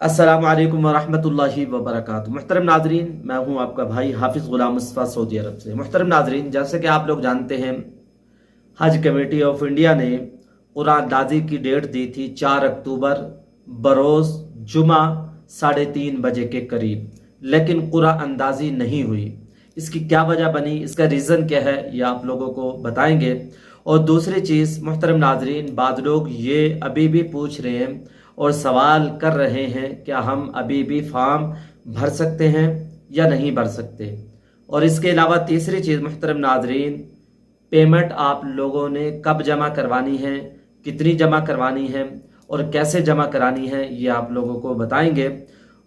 अस्सलामु अलैकुम वरहमतुल्लाहि वबरकातुहू। मुहतरम नाजरीन, मैं हूं आपका भाई हाफिज़ गुलाम मुस्तफ़ा सऊदी अरब से। मुहतरम नाजरीन, जैसे कि आप लोग जानते हैं, हज कमेटी ऑफ इंडिया ने कुरान अंदाज़ी की डेट दी थी 4 अक्टूबर बरोज़ जुमा 3:30 बजे के करीब, लेकिन कुरान अंदाज़ी नहीं हुई। इसकी क्या वजह बनी, इसका रीज़न क्या है, ये आप लोगों को बताएंगे। और दूसरी चीज़ मुहतरम नाजरीन, बाद लोग ये अभी भी पूछ रहे हैं और सवाल कर रहे हैं क्या हम अभी भी फॉर्म भर सकते हैं या नहीं भर सकते। और इसके अलावा तीसरी चीज़ मुहतरम नाजरीन, पेमेंट आप लोगों ने कब जमा करवानी है, कितनी जमा करवानी है और कैसे जमा करानी है, ये आप लोगों को बताएंगे।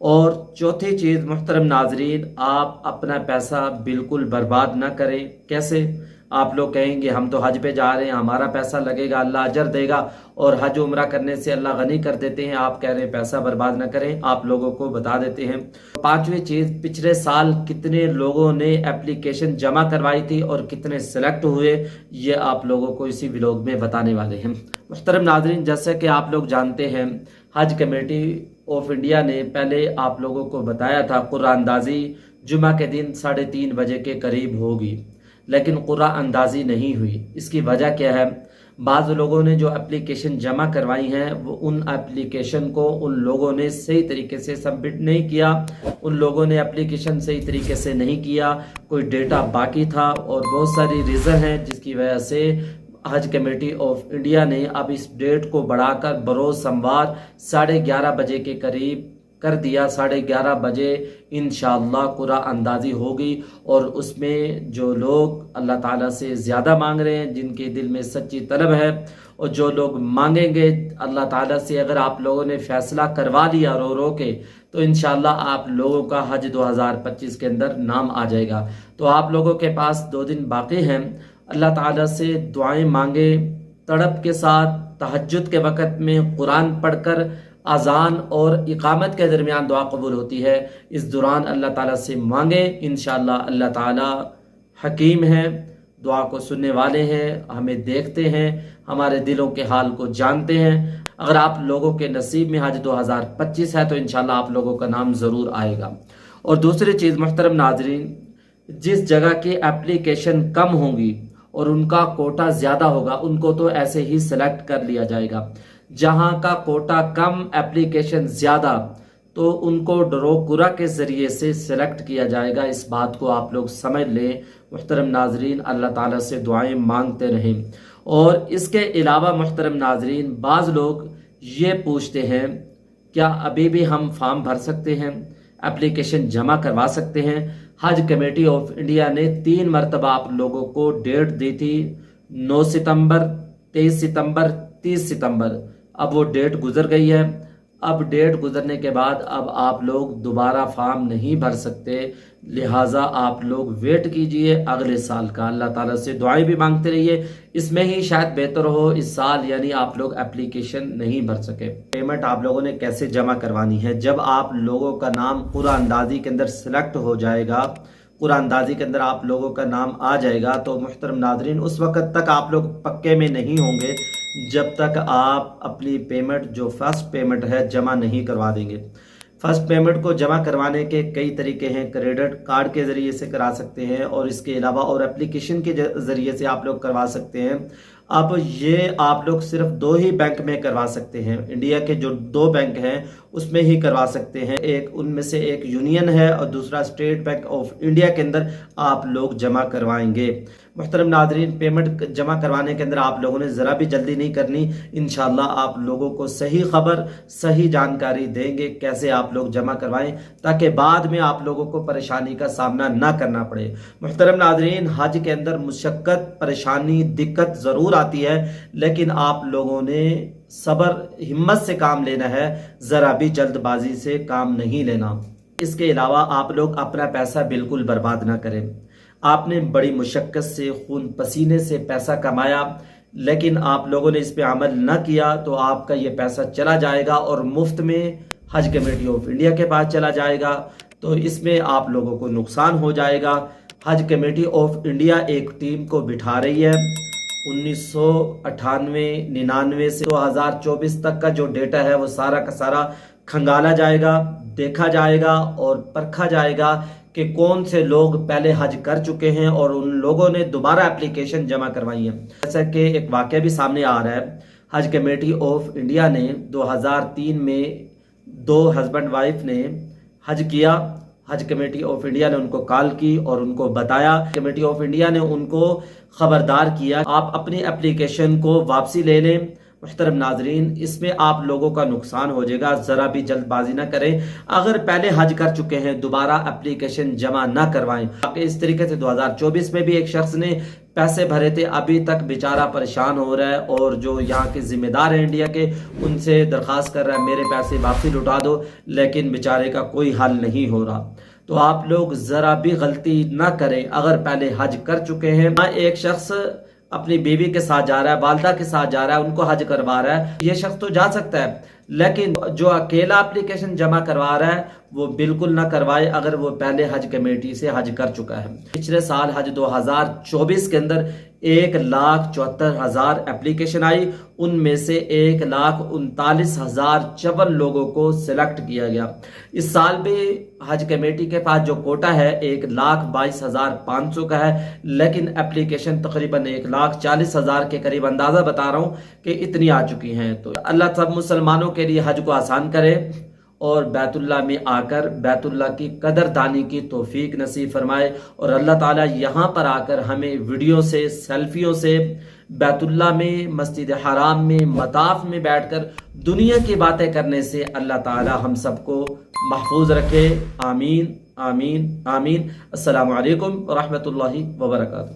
और चौथी चीज़ मुहतरम नाजरीन, आप अपना पैसा बिल्कुल बर्बाद ना करें। कैसे? आप लोग कहेंगे हम तो हज पे जा रहे हैं, हमारा पैसा लगेगा, अल्लाह अजर देगा और हज उम्रा करने से अल्लाह गनी कर देते हैं। आप कह रहे हैं पैसा बर्बाद ना करें, आप लोगों को बता देते हैं। पांचवी चीज़, पिछले साल कितने लोगों ने एप्लीकेशन जमा करवाई थी और कितने सेलेक्ट हुए, ये आप लोगों को इसी व्लॉग में बताने वाले हैं। मुहतरम नाजरीन, जैसे कि आप लोग जानते हैं, हज कमेटी ऑफ इंडिया ने पहले आप लोगों को बताया था कुरान अंदाज़ी जुमा के दिन 3:30 बजे के करीब होगी, लेकिन कुरान अंदाज़ी नहीं हुई। इसकी वजह क्या है? बाज़ लोगों ने जो एप्लीकेशन जमा करवाई हैं वो उन एप्लीकेशन को उन लोगों ने सही तरीके से सबमिट नहीं किया, उन लोगों ने एप्लीकेशन सही तरीके से नहीं किया, कोई डेटा बाकी था और बहुत सारी रीज़न है जिसकी वजह से हज कमेटी ऑफ इंडिया ने अब इस डेट को बढ़ाकर बरोज़ सोमवार 11:30 बजे के करीब कर दिया। 11:30 बजे इंशाअल्लाह कुरान अंदाज़ी होगी और उसमें जो लोग अल्लाह ताला से ज़्यादा मांग रहे हैं, जिनके दिल में सच्ची तलब है और जो लोग मांगेंगे अल्लाह ताला से, अगर आप लोगों ने फैसला करवा लिया रो रो के, तो इंशाअल्लाह आप लोगों का हज 2025 के अंदर नाम आ जाएगा। तो आप लोगों के पास 2 दिन बाकी हैं। अल्लाह ताला से दुआएं मांगे, तड़प के साथ तहज्जुद के वक़्त में कुरान पढ़कर अजान और इकामत के दरमियान दुआ कबूल होती है। इस दौरान अल्लाह ताला से मांगे, इंशाअल्लाह अल्लाह ताला हकीम है, दुआ को सुनने वाले हैं, हमें देखते हैं, हमारे दिलों के हाल को जानते हैं। अगर आप लोगों के नसीब में हज 2025 है तो इंशाअल्लाह आप लोगों का नाम ज़रूर आएगा। और दूसरी चीज़ मुहतरम नाजरीन, जिस जगह की एप्लीकेशन कम होंगी और उनका कोटा ज़्यादा होगा, उनको तो ऐसे ही सेलेक्ट कर लिया जाएगा। जहां का कोटा कम, एप्लीकेशन ज़्यादा, तो उनको ड्रॉ कुरा के ज़रिए से सिलेक्ट किया जाएगा। इस बात को आप लोग समझ लें। मुहतरम नाजरीन, अल्लाह ताला से दुआएं मांगते रहें। और इसके अलावा मुहतरम नाजरीन, बाज़ लोग ये पूछते हैं क्या अभी भी हम फॉर्म भर सकते हैं, एप्लीकेशन जमा करवा सकते हैं। हज कमेटी ऑफ इंडिया ने 3 मरतबा आप लोगों को डेट दी थी, 9 सितंबर, 23 सितंबर, 30 सितंबर। अब वो डेट गुजर गई है। अब डेट गुजरने के बाद अब आप लोग दोबारा फॉर्म नहीं भर सकते, लिहाजा आप लोग वेट कीजिए अगले साल का। अल्लाह ताला से दुआएं भी मांगते रहिए, इसमें ही शायद बेहतर हो इस साल यानी आप लोग एप्लीकेशन नहीं भर सके। पेमेंट आप लोगों ने कैसे जमा करवानी है? जब आप लोगों का नाम कुरान अंदाज़ी के अंदर सिलेक्ट हो जाएगा, कुरान अंदाज़ी के अंदर आप लोगों का नाम आ जाएगा, तो मुहतरम नाजरीन उस वक़्त तक आप लोग पक्के में नहीं होंगे जब तक आप अपनी पेमेंट, जो फर्स्ट पेमेंट है, जमा नहीं करवा देंगे। फर्स्ट पेमेंट को जमा करवाने के कई तरीके हैं। क्रेडिट कार्ड के ज़रिए से करा सकते हैं और इसके अलावा और एप्लीकेशन के ज़रिए से आप लोग करवा सकते हैं। अब ये आप लोग सिर्फ 2 ही बैंक में करवा सकते हैं। इंडिया के जो 2 बैंक हैं उसमें ही करवा सकते हैं। एक उनमें से एक यूनियन है और दूसरा स्टेट बैंक ऑफ इंडिया के अंदर आप लोग जमा करवाएंगे। मुहतरम नाजरीन, पेमेंट जमा करवाने के अंदर आप लोगों ने ज़रा भी जल्दी नहीं करनी। इंशाल्लाह आप लोगों को सही खबर, सही जानकारी देंगे कैसे आप लोग जमा करवाएं, ताकि बाद में आप लोगों को परेशानी का सामना ना करना पड़े। मुहतरम नाजरीन, हज के अंदर मुशक्क़त, परेशानी, दिक्कत ज़रूर आती है, लेकिन आप लोगों ने सब्र, हिम्मत से काम लेना है, ज़रा भी जल्दबाजी से काम नहीं लेना। इसके अलावा आप लोग अपना पैसा बिल्कुल बर्बाद ना करें। आपने बड़ी मुशक्क़त से, खून पसीने से पैसा कमाया, लेकिन आप लोगों ने इस पे अमल न किया तो आपका ये पैसा चला जाएगा और मुफ्त में हज कमेटी ऑफ इंडिया के पास चला जाएगा। तो इसमें आप लोगों को नुकसान हो जाएगा। हज कमेटी ऑफ इंडिया एक टीम को बिठा रही है। 1998-99 से 2024 तक का जो डेटा है वो सारा का सारा کھنگالا جائے گا، دیکھا جائے گا اور پرکھا جائے گا کہ کون سے لوگ پہلے حج کر چکے ہیں اور ان لوگوں نے دوبارہ اپلیکیشن جمع کروائی ہیں۔ جیسا کہ ایک واقعہ بھی سامنے آ رہا ہے، حج کمیٹی آف انڈیا نے 2003 میں 2 ہسبینڈ وائف نے حج کیا۔ حج کمیٹی آف انڈیا نے ان کو کال کی اور ان کو بتایا، کمیٹی آف انڈیا نے ان کو خبردار کیا آپ اپنی اپلیکیشن کو واپسی لے لیں۔ محترم ناظرین، اس میں آپ لوگوں کا نقصان ہو جائے گا، ذرا بھی جلد بازی نہ کریں۔ اگر پہلے حج کر چکے ہیں دوبارہ اپلیکیشن جمع نہ کروائیں۔ اس طریقے سے 2024 میں بھی ایک شخص نے پیسے بھرے تھے، ابھی تک بیچارہ پریشان ہو رہا ہے، اور جو یہاں کے ذمہ دار ہیں انڈیا کے، ان سے درخواست کر رہا ہے میرے پیسے واپسی لوٹا دو، لیکن بیچارے کا کوئی حل نہیں ہو رہا۔ تو آپ لوگ ذرا بھی غلطی نہ کریں، اگر پہلے حج کر چکے ہیں۔ ایک شخص اپنی بیوی کے ساتھ جا رہا ہے، والدہ کے ساتھ جا رہا ہے، ان کو حج کروا رہا ہے، یہ شخص تو جا سکتا ہے، لیکن جو اکیلا اپلیکیشن جمع کروا رہا ہے وہ بالکل نہ کروائے اگر وہ پہلے حج کمیٹی سے حج کر چکا ہے۔ پچھلے سال حج 2024 کے اندر 1,74,000 اپلیکیشن آئی، ان میں سے 1,39,054 لوگوں کو سلیکٹ کیا گیا۔ اس سال بھی حج کمیٹی کے پاس جو کوٹا ہے 1,22,500 کا ہے، لیکن اپلیکیشن تقریباً 1,40,000 کے قریب اندازہ بتا رہا ہوں کہ اتنی آ چکی ہیں۔ تو اللہ سب مسلمانوں کے لیے حج کو آسان کرے اور بیت اللہ میں آ کر بیت اللہ کی قدر دانی کی توفیق نصیب فرمائے، اور اللہ تعالیٰ یہاں پر آ کر ہمیں ویڈیو سے، سیلفیوں سے، بیت اللہ میں، مسجد حرام میں، مطاف میں بیٹھ کر دنیا کی باتیں کرنے سے اللہ تعالیٰ ہم سب کو محفوظ رکھے۔ آمین آمین آمین۔ السلام علیکم ورحمۃ اللہ وبرکاتہ۔